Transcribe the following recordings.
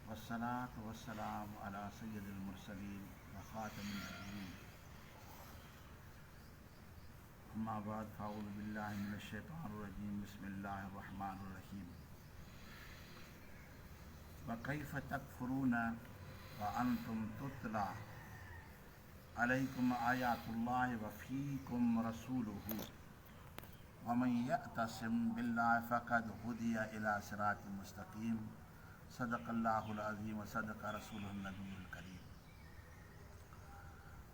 वस्सलातु वस्सलामु अला सय्यदिल मुरसलीन व खातमिन नबिय्यीन अम्मा बाद फ़अऊज़ु बिल्लाहि मिनश शैतानिर रजीम बिस्मिल्लाहिर रहमानिर रहीम व कैफ़ तकफ़ुरून व अंतुम तुतला अलैकुम आयातुल्लाहि व फ़ीकुम रसूलुहु व मन यअतसिम बिल्लाहि फ़क़द हुदिया इला सिरातिन मुस्तक़ीम सदक़ल्लाहुल अज़ीम व सदक़ रसूलुहुन नबियुल करीम।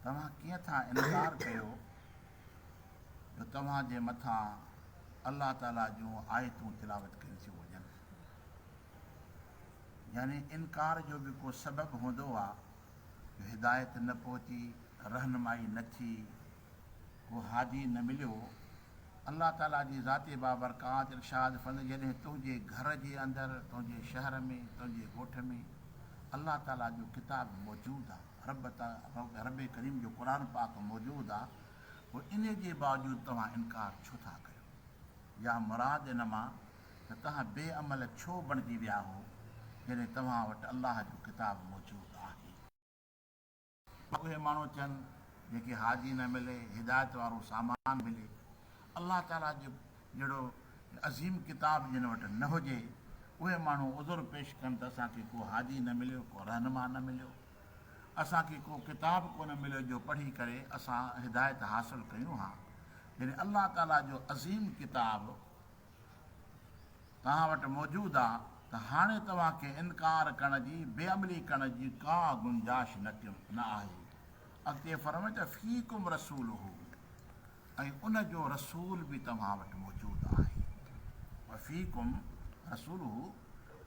तव्हां कीअं था इनकार कयो जो तव्हांजे मथां अल्लाह ताला जूं आयतूं तिलावत कयूं थियूं वञनि। यानी इनकार जो बि को सबबु हूंदो आहे जो हिदायत न पहुची, रहनुमाई न थी, को हादी न मिलियो। अल्लाह ताला जी ज़ाते बाबरकात इरशाद फरमाईंदी जॾहिं तुंहिंजे घर जे अंदरि, तुंहिंजे शहर में, तुंहिंजे ॻोठ में अल्लाह ताला जो किताब मौजूदु आहे, रब करीम जो क़ुर पाक मौजूदु आहे, पोइ इन जे बावजूदि तव्हां इनकार छो था कयो? या मुराद इन मां त तव्हां बेअमल छो बणिजी विया हो जॾहिं तव्हां वटि अल्लाह जो किताब मौजूदु आहे। उहे माण्हू थियनि जेके हाजी न मिले, हिदायत वारो सामान मिले, अल्लाह ताला जो जहिड़ो अज़ीम किताब जिन वटि न हुजे, उहे माण्हू उज़ुर पेश कनि त असांखे को हादी न मिलियो, को रहनुमा न मिलियो, असांखे को किताब कोन मिलियो जो पढ़ी करे असां हिदायत हासिलु कयूं। हा, जॾहिं अल्लाह ताला जो अज़ीम किताब तव्हां वटि मौजूदु आहे त हाणे तव्हांखे इनकार करण जी, बेअमली करण जी का गुंजाइश न आहे। अॻिते फरमाए त फ़ीकुम रसूलुहु, ऐं उन जो रसूल बि तव्हां वटि मौजूदु आहे। फ़ीकुम रसूलुहु,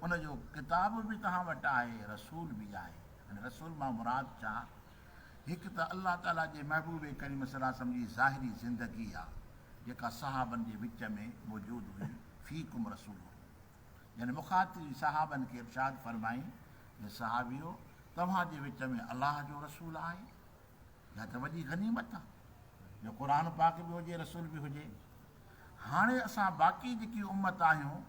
उन जो किताब बि तव्हां वटि आहे, रसूल बि आहे। रसूल मां मुराद छा? हिकु त अल्लाह ताला जे महबूब करीम सल्लल्लाहु अलैहि वसल्लम जी ज़ाहिरी ज़िंदगी आहे जेका सहाबनि जे विच में मौजूदु हुई। फ़ीकुम रसूलुहु यानी मुख़ातिब सहाबनि खे इरशाद फरमाई त सहाबियो, तव्हांजे विच में अलाह जो रसूल आहे। या त वॾी गनीमत आहे जो क़ुर पाक बि हुजे, रसूल बि हुजे। हाणे असां बाक़ी जेकी उम्मत आहियूं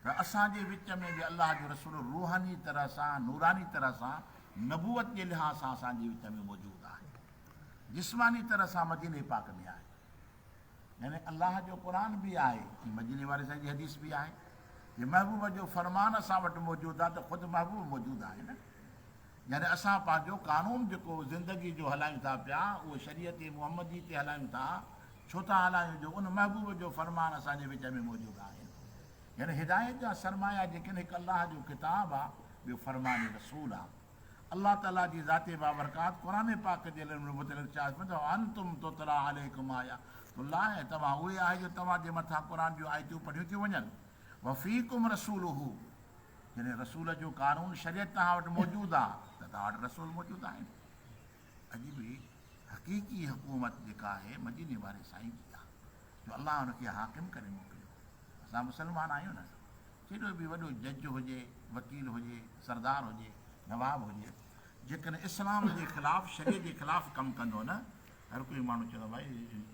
त असांजे विच में बि अलाह जो रसूल रूहानी तरह सां, नूरानी तरह सां, नबूअत जे लिहाज़ सां असांजे विच में मौजूदु आहे। जिस्मानी तरह सां मदीने पाक में आहे, यानी अलाह जो क़ुर बि आहे, मदीने वारे साईं जी हदीस बि आहे, जे महबूब जो फरमान असां वटि मौजूदु आहे त ख़ुदि महबूब मौजूदु आहे न। यानी असां पंहिंजो कानून जेको ज़िंदगी जो हलायूं था पिया, उहो शरीयत मुहम्मदी ते हलायूं था। छो था हलायूं? जो उन महबूब जो फरमान असांजे विच में मौजूदु आहे। यानी हिदायत जा सरमाया जेके हिकु अलाह जो किताब आहे, ॿियो फरमान रसूल आहे। अल्लाह ताला जी ज़ाते बाबरकात क़ुर पाक जे अंतुम तुतला अलैकुम आयातुल्लाह, तव्हां उहे आहे जो तव्हांजे मथां क़ुर जूं आयतूं पढ़ियूं थियूं वञनि। वफ़ीकुम रसूलुहु, यानी रसूल जो कानून शरीयत तव्हां वटि मौजूदु आहे त तव्हां वटि रसूल मौजूदु आहिनि। अॼु बि हक़ीक़ी हुकूमत जेका आहे मदीने वारे साईं जी आहे, जो अलाह हुनखे हाकिम करे मोकिलियो। असां मुस्लमान आहियूं न, केॾो बि वॾो जज हुजे, वकील हुजे, सरदार हुजे, नवाब हुजे, जेकॾहिं इस्लाम जे ख़िलाफ़ु, शरीयत जे ख़िलाफ़ु कमु कंदो न, हर कोई माण्हू चवंदो भई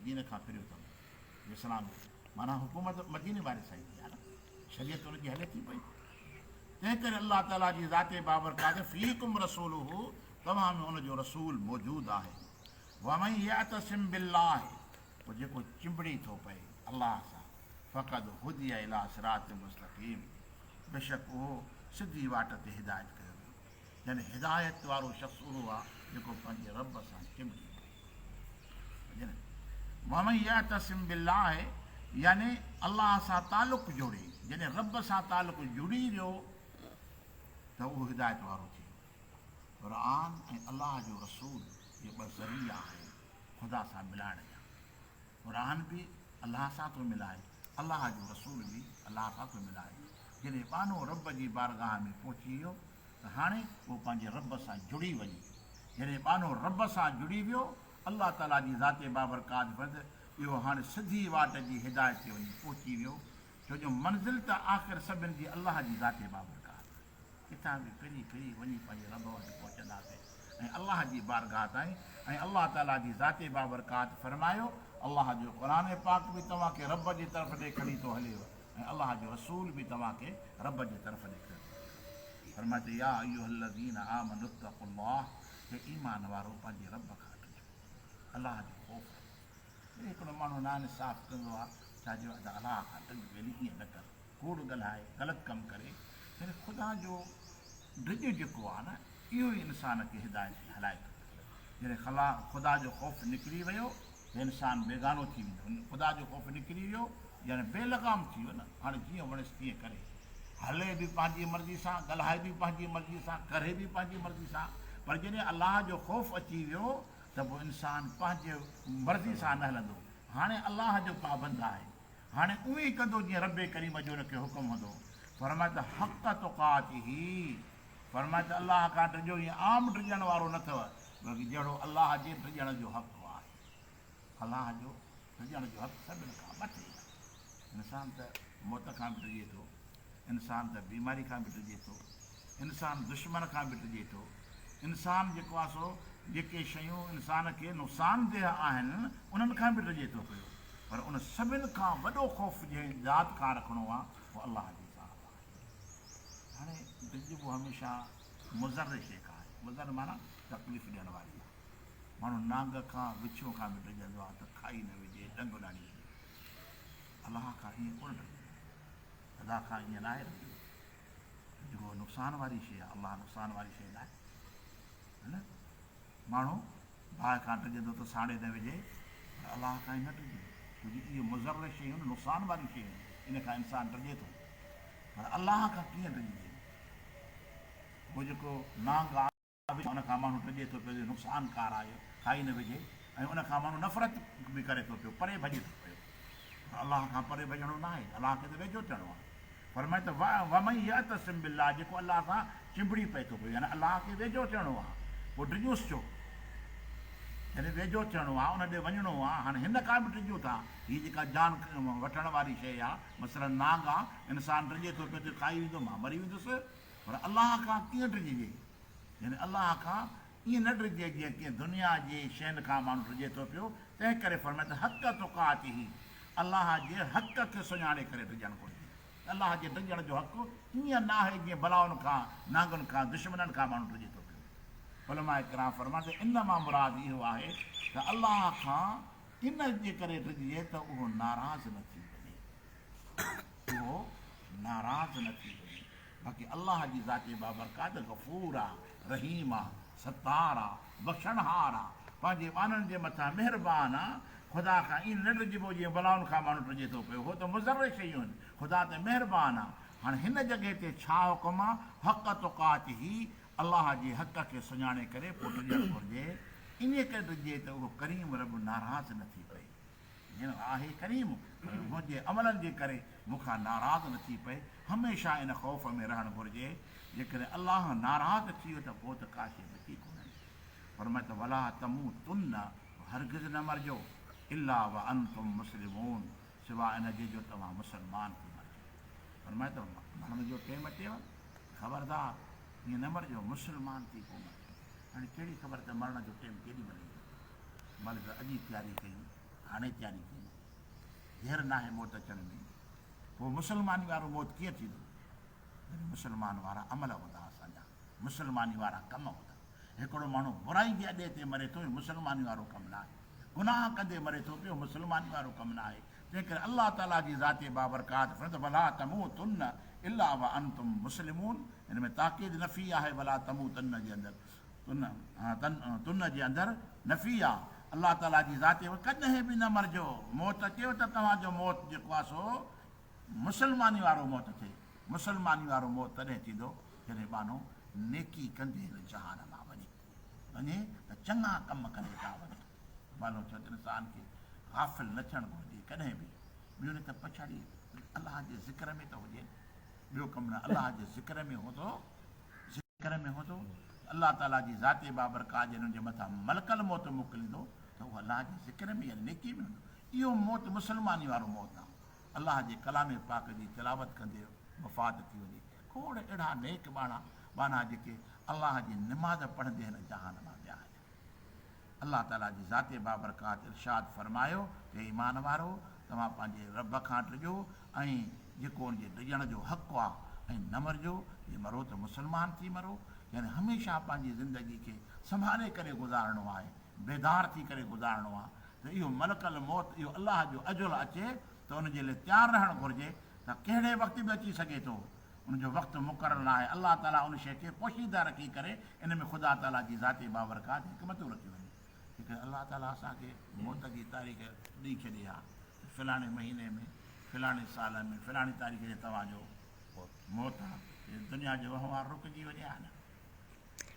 दीन खां फिरियो अथव। इस्लाम माना हुकूमत मदीने वारे साईं जी आहे न, शरीयत हुनजी हले थी पई। तंहिं करे अल्लाह ताला जी ज़ाते बाबरकात फ़ीकुम रसूलुहु, तव्हां में हुनजो रसूल मौजूदु आहे। वमन यअतसिम बिल्लाह, पोइ जेको चिंबड़ी थो पए अल्लाह सां, फ़क़द हुदिया इला सिरातिन मुस्तक़ीम, बेशक उहो सिधी वाट ते हिदायत कयो वियो। यानी हिदायत वारो शख़्स उहो आहे जेको पंहिंजे रब सां चिंबड़ी। वमन यअतसिम बिल्लाह यानी अल्लाह सां तालुक़ु जोड़े, जॾहिं रब सां तालुक़ु जुड़ी वियो त उहो हिदायत वारो थी वियो। क़ुर ऐं अलाह जो रसूल, इहे ॿ ज़रिया आहिनि ख़ुदा सां मिलाइण जा। क़ुर बि अलाह सां थो मिलाए, अलाह जो रसूल बि अलाह सां थो मिलाए। जॾहिं बानो रब जी बारगाह में पहुची वियो त हाणे उहो पंहिंजे रब सां जुड़ी वञे। जॾहिं बानो रब सां जुड़ी वियो, अल्लाह ताला जी ज़ाते बाबरकात बद इहो हाणे सिधी वाट जी हिदायत ते वञी पहुची वियो। छो जो मंज़िल त आख़िर सभिनि जी अलाह जी ज़ाते बाबरकात, किथां बि फिरी फिरी वञी पंहिंजे रब वटि पहुचंदासीं ऐं अलाह जी बारगाह ताईं। ऐं अल्लाह ताला जी ज़ाते बाबरकात फरमायो, अलाह जो क़ुर पाक बि तव्हांखे रब जी तरफ़ ॾे खणी थो हलेव, ऐं अलाह जो रसूल बि तव्हांखे रब जी तरफ़ ॾे खणी थो हले। फरमाते या अय्युहल्लज़ीन आमनुत्तक़ुल्लाह, हे ईमान वारो पंहिंजे रब खां ॾिजो, अलाह जो ख़ौफ़। हिकिड़ो माण्हू नान साफ़ कंदो आहे, छा चयो आहे अलाह खां ॾिज, वेली ईअं न कर, कूड़ ॻाल्हाए, ग़लति कमु करे। हिन ख़ुदा जो ॾिज जेको आहे न, इहो ई इंसान खे हिदायत हलाए थो। जॾहिं ख़ुदा जो ख़ौफ़ निकिरी वियो त इंसानु बेगानो थी वेंदो। ख़ुदा जो ख़ौफ़ निकिरी वियो यानी बेलगाम थी वियो न, हाणे जीअं वणेसि तीअं करे, हले बि पंहिंजी मर्ज़ी सां, ॻाल्हाए बि पंहिंजी मर्ज़ी सां, करे बि पंहिंजी मर्ज़ी सां। पर जॾहिं अलाह जो ख़ौफ़ अची वियो त पोइ इंसानु पंहिंजे मर्ज़ी सां न हलंदो, हाणे अलाह जो पाबंद आहे, हाणे उहे ई कंदो जीअं रबे करीम जो हुनखे हुकुम हूंदो। फरमाए त हक़ तुक़ातिही, फरमाए त अलाह खां ॾिजो, ईअं आम ॾिजण वारो न अथव, बल्कि जहिड़ो अलाह जे ॾिजण जो हक़ आहे। अलाह जो ॾिजण जो हक़ सभिनि खां मथे आहे। इंसानु त मौत खां बि ॾिजे थो, इंसानु त बीमारी खां बि ॾिजे थो, इंसानु दुश्मन खां बि ॾिजे थो, इंसानु जेको आहे सो जेके शयूं इंसान खे नुक़सानदेह आहिनि उन्हनि खां बि ॾिजे थो पियो। पर उन सभिनि खां वॾो ख़ौफ़ जंहिं ज़ात खां रखिणो आहे उहो अलाह जी ज़ात आहे। हाणे ॾिजबो हमेशह मुज़र शइ खां आहे, मुज़र माना तकलीफ़ ॾियण वारी आहे। माण्हू नांग खां विछो खां बि ॾिजंदो आहे त खाई न विझे, डंग न ॾिजे। अलाह खां ईअं कोन ॾिजे, अलाह खां ईअं न आहे ॾिजो। जेको नुक़सान वारी शइ आहे, अलाह नुक़सान वारी शइ न आहे, है न। माण्हू भाउ खां ॾिजंदो त साड़े न विझे, पर अलाह खां ई न ॾिजे, छोकी इहे मुज़र शयूं नुक़सान वारी शयूं, इन खां इंसानु ॾिजे थो। पर अलाह खां कीअं ॾिजे? उहो जेको नांग आहे उन खां माण्हू ॾिजे थो पियो, नुक़सानकार आहे, खाई न विझे, ऐं उन खां माण्हू नफ़रत बि करे थो पियो, परे भॼे थो पियो। अलाह खां परे भॼणो न आहे, अलाह खे त वेझो थियणो आहे। फरमाए त वमई यअतसिम बिल्लाह, जेको अलाह सां चिंबड़ी पए थो पियो, यानी अलाह खे वेझो थियणो आहे, पोइ डिॼोसि छो? जॾहिं वेझो थियणो आहे, उन ॾे वञिणो आहे। हाणे हिन खां बि डिॼूं था, हीअ जेका जान वठण वारी शइ आहे, मसइलनि नांग आहे, इंसानु डिॼे थो पियो त खाई वेंदो, मां मरी वेंदुसि। पर अलाह खां कीअं डिॼजे? यानी अलाह खां ईअं न डिॼे जीअं कीअं दुनिया जे शयुनि खां माण्हू डिॼे थो पियो। तंहिं करे फरमाए त हक़ तुक़ातिही, अलाह जे हक़ खे सुञाणे करे डिॼणु घुरिजे। अलाह जे डिॼण जो हक़ ईअं न आहे जीअं भलाउनि खां, नांगनि खां, दुश्मननि खां माण्हू डिॼे थो पियो। उलमा इकराम फरमाए इन मां मुराद इहो आहे त अलाह खां इन जे करे डिॼजे त उहो नाराज़ न थी वञे, उहो नाराज़ न थी वञे। बाक़ी अलाह जी ज़ाते बाबरकात गफ़ूर आहे, रहीम आहे, सतार आहे, बख़्शणहार आहे, पंहिंजे ॿारनि जे मथां महिरबान आहे। ख़ुदा खां ईअं न डिॼबो जीअं भलाउनि खां माण्हू डिॼे थो पियो, उहो त मुज़र शयूं आहिनि, ख़ुदा त महिरबान आहे। हाणे हिन जॻह ते छा हुकुम आहे? हक़ तुक़ातिही, अलाह जे हक़ खे सुञाणे करे पोइ डिॼणु घुरिजे। इन करे डिॼे त उहो करीम रब नाराज़ न थी पए, हीअं आहे करीम, मुंहिंजे अमलनि जे करे मूंखां नाराज़ न थी पए। हमेशह इन ख़ौफ़ में रहणु घुरिजे। जेकॾहिं अलाह नाराज़ थी वियो त पोइ त का शइ बची कोन्हे। फरमाए त वला तमूतुन्न, हरगिज़ न मरिजो, इल्ला व अंतुम मुस्लिमून, सवाइ इन जे जो तव्हां मुस्लमान थी मरिजो। फरमाए त मरण जो टाइम अचेव, ख़बरदार ईअं न मरिजो, मुस्लमान थी पोइ मरिजो। हाणे कहिड़ी ख़बर त मरण जो टाइम केॾी महिल ईंदो? महिल त अॼु ई तयारी कयूं, हाणे तयारी कयूं, देरि न आहे मौत अचण में। पोइ मुस्लमानी वारो मौत कीअं थींदो? मुस्लमान वारा अमल हूंदा असांजा, मुस्लमानी वारा कम हूंदा। हिकिड़ो माण्हू बुराई जे अॾे ते मरे थो, मुस्लमानी वारो कमु न आहे। गुनाह कंदे मरे थो पियो, मुस्लमानी वारो कमु न आहे। तंहिं करे अलाह ताला जी ज़ाते बाबरकात वला तमूतुन्न इल्ला व अंतुम मुस्लिमून, हिन में ताक़ीद नफ़ी आहे। वला तमूतुन्न जे अंदरि तुन जे अंदरि नफ़ी आहे। अलाह ताला जी ज़ाते कॾहिं बि न मरिजो। मौत अचेव त तव्हांजो मौत जेको आहे सो मुस्लमानी वारो मौत थिए। मुस्लमानी वारो मौत तॾहिं थींदो जॾहिं माण्हू नेकी कंदे हिन जहान मां वञे त चङा कम करे था वञे। मानो छो त इंसान खे गाफ़िल न थियणु घुरिजे कॾहिं बि। ॿियो न त पछाड़ी अलाह जे ज़िक्र में त हुजे, ॿियो कमु न, अलाह जे ज़िक्र में हूंदो, अलाह ताला जी ज़ाते बाबरकात जिन्हनि जे मथां मलकल मौत मोकिलींदो त उहो अलाह जे ज़िक्र में या नेकी में हूंदो। इहो मौत मुस्लमानी वारो मौत आहे। अलाह जे कलाम पाक जी तिलावत कंदे वफ़ात थी वञे। खोड़ अहिड़ा नेक बाना जेके अलाह जी निमाज़ पढ़ंदे हिन जहान मां विया आहिनि। अलाह ताला जी ज़ाते बाबरकात इरशाद फरमायो त ईमान वारो, तव्हां पंहिंजे रब खां डिॼो ऐं जेको हुनजे डिॼण जो हक़ु आहे ऐं न मरिजो, जे मरो त मुस्लमान थी मरो। यानी हमेशह पंहिंजी ज़िंदगी खे संभाले करे गुज़ारणो आहे, बेदार थी करे गुज़ारणो आहे। त इहो मलकल मौत, इहो अलाह जो अजुल अचे त उनजे लाइ तयारु रहणु घुरिजे त कहिड़े वक़्त बि अची सघे थो, उनजो वक़्तु मुक़ररु न आहे। अलाह ताला उन शइ खे पोशीदा रखी करे इन में ख़ुदा ताला जी ज़ाती बाबरकात हिकमतूं रखियूं आहिनि। हिकु अलाह ताला असांखे मौत जी तारीख़ ॾेई छॾी आहे, फलाणे महीने में, फलाणे साल में, फलाणी तारीख़ ते तव्हांजो मौत आहे। दुनिया जो वहिंवार रुकिजी वञे हा न,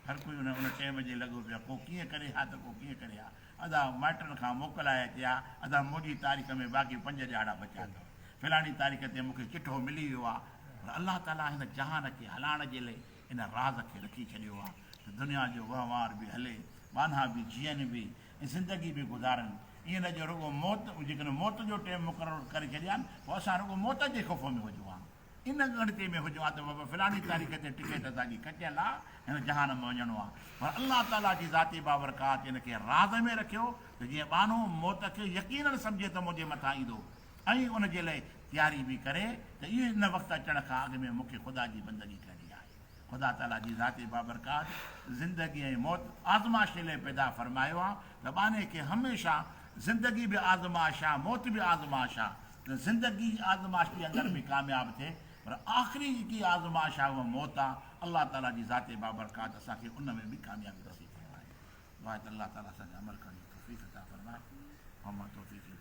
हर कोई उन टाइम जे लॻो पियो आहे, को कीअं करे हा त को कीअं करे हा। अदा माइटनि खां मोकिलाए थिया, अदा मुंहिंजी तारीख़ में बाक़ी 5 ॾियारा बचिया अथव, फलाणी तारीख़ ते मूंखे चिठो मिली वियो आहे। पर अलाह ताला हिन जहान खे हलाइण जे लाइ इन राज़ खे रखी छॾियो आहे त दुनिया जो वहिंवार बि हले, बाना बि जीअनि बि ऐं ज़िंदगी बि गुज़ारनि। ईअं न जो रुॻो मौत, जेकॾहिं मौत जो टाइम मुक़ररु करे छॾिया आहिनि, पोइ असां रुॻो मौत जे ख़ौफ़ में हुजूं हा, इन ॻणिती में हुजूं हा त बाबा फलाणी तारीख़ ते टिकट असांजी कटियल आहे, हिन जहान में वञिणो आहे। पर अलाह ताला जी ज़ाती बाबरकात इन खे राज़ में रखियो त जीअं बानो मौत खे यकीनन सम्झे त मुंहिंजे मथां ईंदो ऐं उनजे लाइ तयारी बि करे त इहो इन वक़्तु अचण खां अॻु में मूंखे ख़ुदा जी बंदगी करणी आहे। ख़ुदा ताला जी ज़ाती बाबरकात ज़िंदगी ऐं मौत आज़माइश लाइ पैदा फ़रमायो आहे त बाने खे हमेशह ज़िंदगी बि आज़माइश आहे, मौत बि आज़माइश आहे। त ज़िंदगी आज़माइश जे अंदरि बि कामयाबु थिए, पर आख़िरी जेकी आज़माइश आहे उहा मौत आहे। अलाह ताला जी ज़ाती बाबरकात असांखे उन में बि कामयाबी नसीब फरमाए। दुआ त अलाह ताला असांखे अमल करण जी तौफ़ीक़ अता फरमाए। मोहम्मद तौफ़ीक़